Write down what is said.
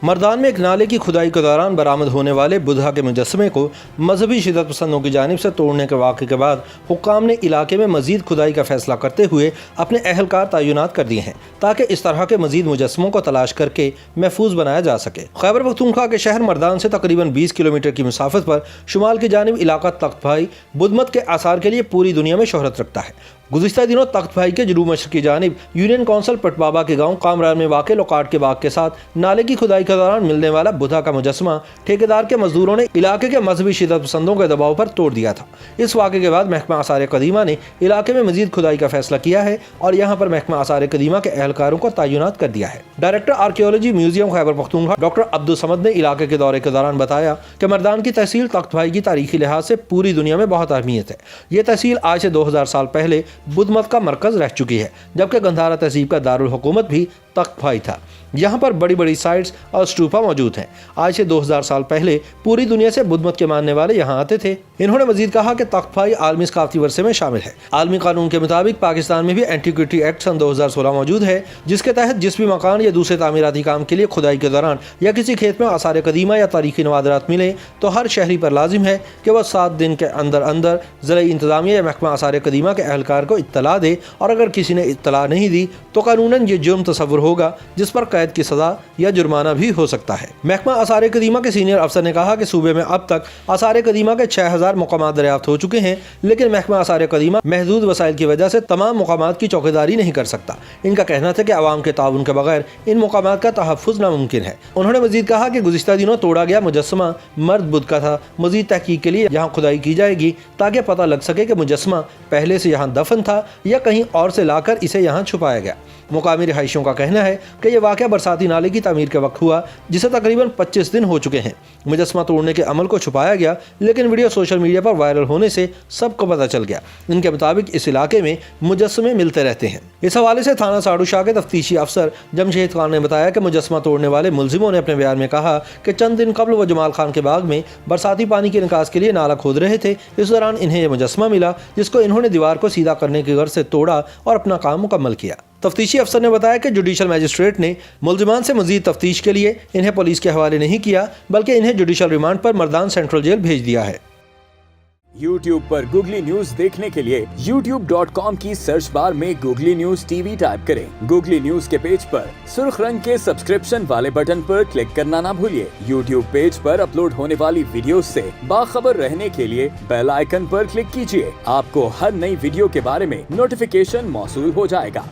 मर्दान में एक नाले की खुदाई के दौरान बरामद होने वाले बुद्धा के मुजस्समे को मजहबी शिदत पसंदों की जानिब से तोड़ने के वाक़े के बाद हुक्काम ने इलाके में मजीद खुदाई का फैसला करते हुए अपने अहलकार तैनात कर दिए हैं ताकि इस तरह के मजीद मुजस्समों को तलाश करके महफूज बनाया जा सके। खैबर पख्तूनख्वा के शहर मर्दान से तकरीबन 20 किलोमीटर की मुसाफत पर शुमाल की जानिब इलाका तख्त भाई बुद्धमत के आसार के लिए पूरी दुनिया में शोहरत रखता है। गुज़िश्ता दिनों तख्त भाई के जनूब मशरक़ की जानिब यूनियन कौंसिल पटबाबा के गांव कामरान में वाक़ लोकाट के बाग के साथ नाले की खुदाई के दौरान मिलने वाला बुद्धा का मुजस्समा ठेकेदार के मजदूरों ने इलाके के मजहबी शिदत पसंदों के दबाव पर तोड़ दिया था। इस वाक़े के बाद महकमा आसार कदीमा ने इलाके में मजीद खुदाई का फैसला किया है और यहाँ पर महकमा आसार कदीमा के अहलकारों को तैनात कर दिया है। Director archaeology museum Khyber Pakhtunkhwa doctor Abdul Samad ने इलाके के दौरे के दौरान बताया कि मर्दान की तहसील तख्त भाई की तारीखी लिहाज से पूरी दुनिया में बहुत अहमियत है। ये तहसील आज से 2000 साल पहले बुद्धमत का मरकज रह चुकी है, जबकि गंधारा तहसीब का दारुल हुकूमत भी तख्त भाई था। यहाँ पर बड़ी बड़ी साइट्स और स्टूपा मौजूद हैं। आज से 2000 साल पहले पूरी दुनिया से बुद्धमत के मानने वाले यहाँ आते थे। इन्होंने मजीद कहा कि तख्त भाई आलमी सकाफती वर्षे में शामिल है। आलमी कानून के मुताबिक पाकिस्तान में भी एंटीक्विटी एक्ट सन 2016 मौजूद है, जिसके तहत जिस भी मकान या दूसरे तामीराती काम के लिए खुदाई के दौरान या किसी खेत में आसार कदीमा या तारीखी नवादरात मिले तो हर शहरी पर लाजिम है कि वह 7 दिन के अंदर अंदर ज़राई इंतजामिया या महकमा आसार कदीमा के अहलकार को इत्तला दे, और अगर किसी ने इत्तला नहीं दी तो कानूनन ये जुर्म तस्वुर होगा जिस पर कैद की सज़ा या जुर्माना भी हो सकता है। महकमा आसार कदीमा के सीनियर अफसर ने कहा कि सूबे में अब तक आसार कदीमा के 6000 मुकामात दरियाफ्त हो चुके हैं, लेकिन महकमा आसार कदीमा महदूद वसाइल की वजह से तमाम मुकामात की चौकीदारी नहीं कर सकता। इनका कहना था कि अवाम के ताउन के बगैर इन मुकामात का तहफ़्फ़ुज़ नामुमकिन है। उन्होंने मजीद कहा कि गुज़िश्ता दिनों तोड़ा गया मुजस्समा मर्द बुद्ध का था। मजीद तहकीक के लिए यहाँ खुदाई की जाएगी ताकि पता लग सके कि मुजस्समा पहले से यहाँ दफन था या कहीं और से लाकर इसे यहाँ छुपाया गया। मुकामी रिहायशियों का कहना है कि यह वाक़या बरसाती नाले की तामीर के वक्त हुआ, जिसे तकरीबन 25 दिन हो चुके हैं। मुजस्समा तोड़ने के अमल को छुपाया गया, लेकिन वीडियो सोशल मीडिया पर वायरल होने से सबको पता चल गया। इनके मुताबिक इस इलाके में मुजस्समे मिलते रहते हैं। इस हवाले से थाना साड़ू शाह के तफ्तीशी अफसर जमशेद खान ने बताया कि मुजस्समा तोड़ने वाले मुलजिमों ने अपने बयान में कहा कि चंद दिन कबल वो जमाल खान के बाग में बरसाती पानी के निकास के लिए नाला खोद रहे थे। इस दौरान इन्हें यह मुजस्समा मिला, जिसको इन्होंने दीवार को सीधा करने की गर्ज से तोड़ा और अपना काम मुकम्मल किया। तफ्तीशी अफसर ने बताया कि जुडिशल मजिस्ट्रेट ने मुलजिमान से मजीद तफ्तीश के लिए इन्हें पुलिस के हवाले नहीं किया, बल्कि इन्हें जुडिशल रिमांड पर मर्दान सेंट्रल जेल भेज दिया है। YouTube पर गूगली न्यूज देखने के लिए youtube.com की सर्च बार में गूगली न्यूज टीवी टाइप करें। गूगली न्यूज के पेज पर सुर्ख रंग के सब्सक्रिप्शन वाले बटन पर क्लिक करना ना भूलिए। YouTube पेज पर अपलोड होने वाली वीडियोस से बाखबर रहने के लिए बेल आइकन पर क्लिक कीजिए। आपको हर नई वीडियो के बारे में नोटिफिकेशन मौसूल हो जाएगा।